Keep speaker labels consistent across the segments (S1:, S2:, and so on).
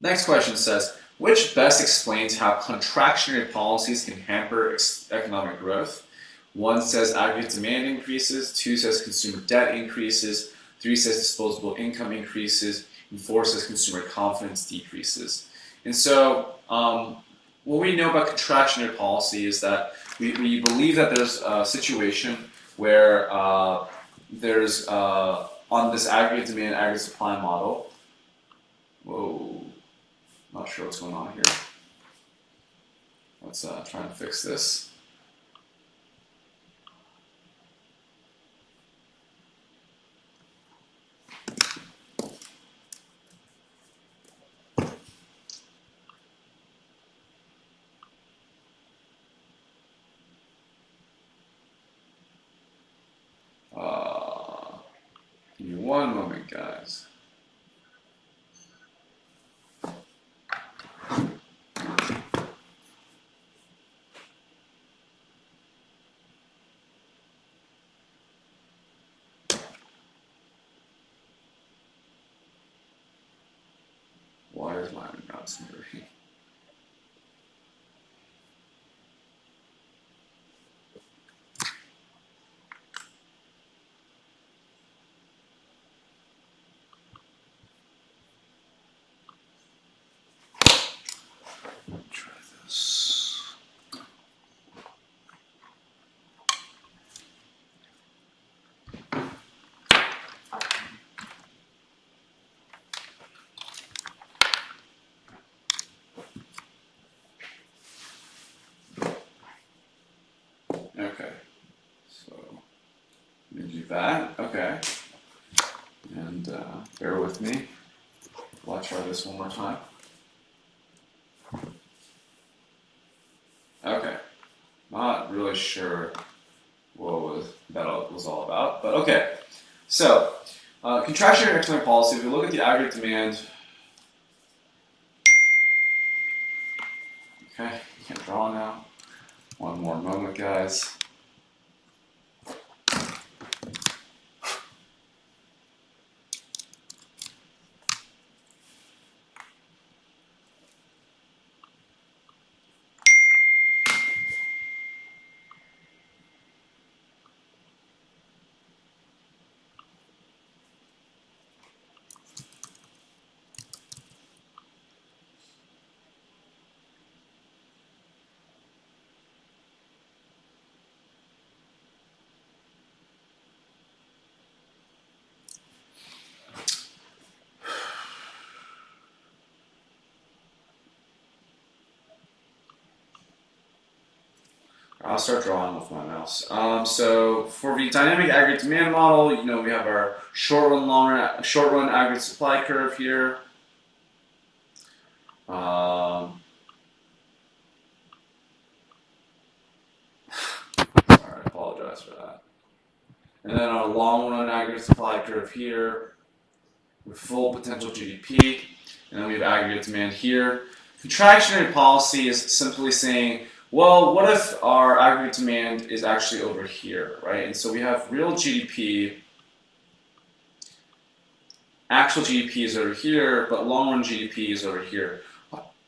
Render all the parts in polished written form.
S1: Next question says, which best explains how contractionary policies can hamper economic growth? 1 says aggregate demand increases, 2 says consumer debt increases, 3 says disposable income increases, and 4 says consumer confidence decreases. And so what we know about contractionary policy is that we believe that there's a situation where there's on this aggregate demand, aggregate supply model. Whoa, not sure what's going on here. Let's try and fix this. Give me one moment, guys. Why is mine not smoothing? Try this. Okay, so let me do that. Okay, and bear with me. I'll try this one more time. Okay, not really sure what that was all about, but okay. So, contractionary economic policy. If we look at the aggregate demand, okay, can't draw now. One more moment, guys. I'll start drawing with my mouse. So for the dynamic aggregate demand model, we have our short run aggregate supply curve here. Sorry, I apologize for that. And then our long run aggregate supply curve here with full potential GDP, and then we have aggregate demand here. Contractionary policy is simply saying, well, what if our aggregate demand is actually over here, right? And so we have real GDP, actual GDP is over here, but long-run GDP is over here.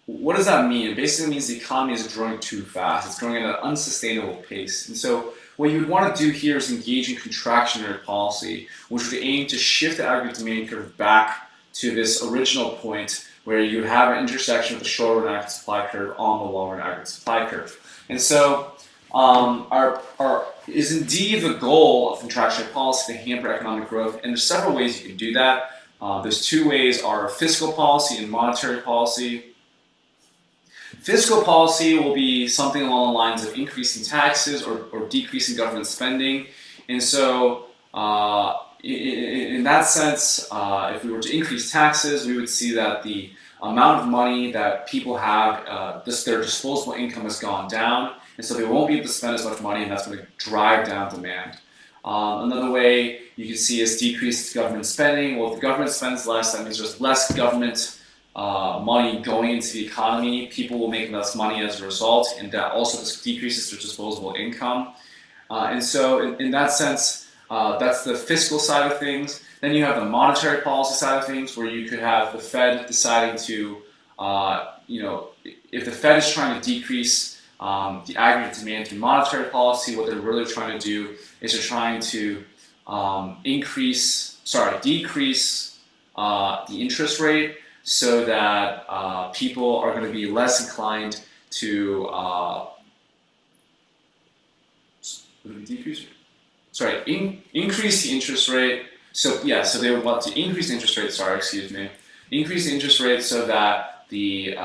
S1: What does that mean? It basically means the economy is growing too fast. It's growing at an unsustainable pace. And so what you would want to do here is engage in contractionary policy, which would aim to shift the aggregate demand curve back to this original point where you have an intersection with the short run aggregate supply curve on the long run aggregate supply curve. And so is indeed the goal of contractionary policy to hamper economic growth, and there's several ways you can do that. There's two ways: are fiscal policy and monetary policy. Fiscal policy will be something along the lines of increasing taxes or decreasing government spending. And so in that sense, if we were to increase taxes, we would see that the amount of money that people have, their disposable income has gone down, and so they won't be able to spend as much money, and that's going to drive down demand. Another way you can see is decreased government spending. Well, if the government spends less, that means there's less government money going into the economy. People will make less money as a result, and that also decreases their disposable income. And so in that sense, that's the fiscal side of things. Then you have the monetary policy side of things, where you could have the Fed deciding to if the Fed is trying to decrease the aggregate demand through monetary policy, what they're really trying to do is they're trying to decrease the interest rate so that people are going to be less inclined to increase the interest rate. So they would want to increase the interest rate. Increase the interest rate so that the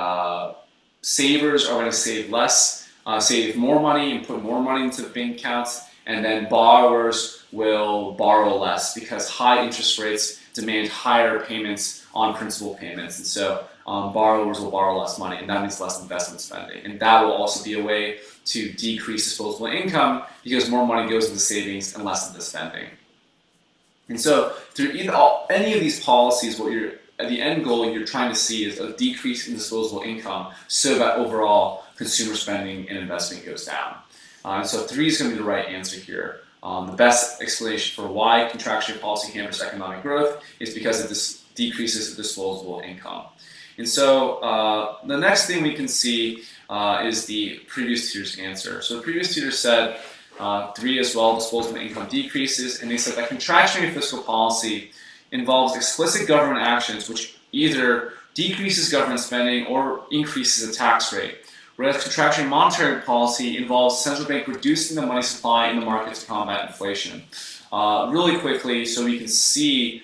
S1: savers are going to save less, save more money and put more money into the bank accounts, and then borrowers will borrow less because high interest rates demand higher payments on principal payments, and so borrowers will borrow less money, and that means less investment spending. And that will also be a way to decrease disposable income because more money goes into savings and less into spending. And so through any of these policies, the end goal you're trying to see is a decrease in disposable income so that overall consumer spending and investment goes down. And so 3 is going to be the right answer here. The best explanation for why contractionary policy hampers economic growth is because it decreases disposable income. And so the next thing we can see is the previous tutor's answer. So the previous tutor said 3 as well, disposable income decreases, and they said that contractionary fiscal policy involves explicit government actions which either decreases government spending or increases the tax rate, whereas contractionary monetary policy involves central bank reducing the money supply in the market to combat inflation. Really quickly, so we can see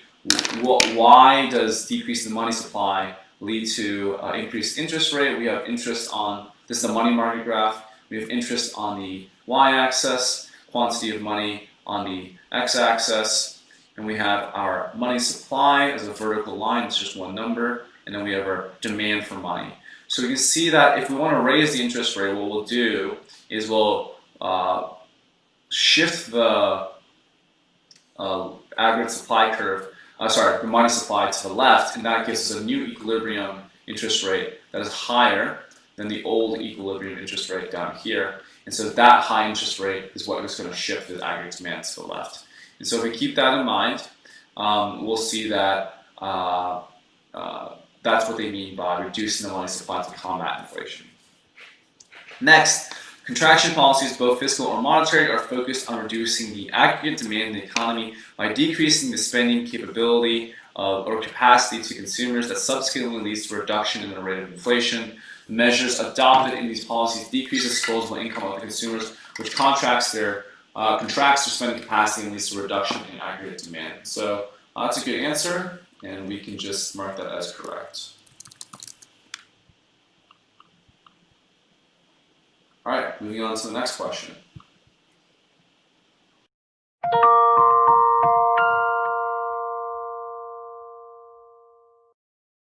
S1: why does decrease in the money supply lead to increased interest rate. We have interest on, this is the money market graph, we have interest on the y-axis, quantity of money on the x-axis, and we have our money supply as a vertical line, it's just one number, and then we have our demand for money. So we can see that if we want to raise the interest rate, what we'll do is we'll shift the aggregate supply curve, the money supply to the left, and that gives us a new equilibrium interest rate that is higher than the old equilibrium interest rate down here. And so that high interest rate is what is going to shift the aggregate demand to the left. And so if we keep that in mind, we'll see that that's what they mean by reducing the money supply to combat inflation. Next, contraction policies, both fiscal or monetary, are focused on reducing the aggregate demand in the economy by decreasing the spending capability or capacity to consumers that subsequently leads to a reduction in the rate of inflation. Measures adopted in these policies decrease disposable income of the consumers, which contracts their spending capacity and leads to a reduction in aggregate demand. So that's a good answer, and we can just mark that as correct. All right, moving on to the next question.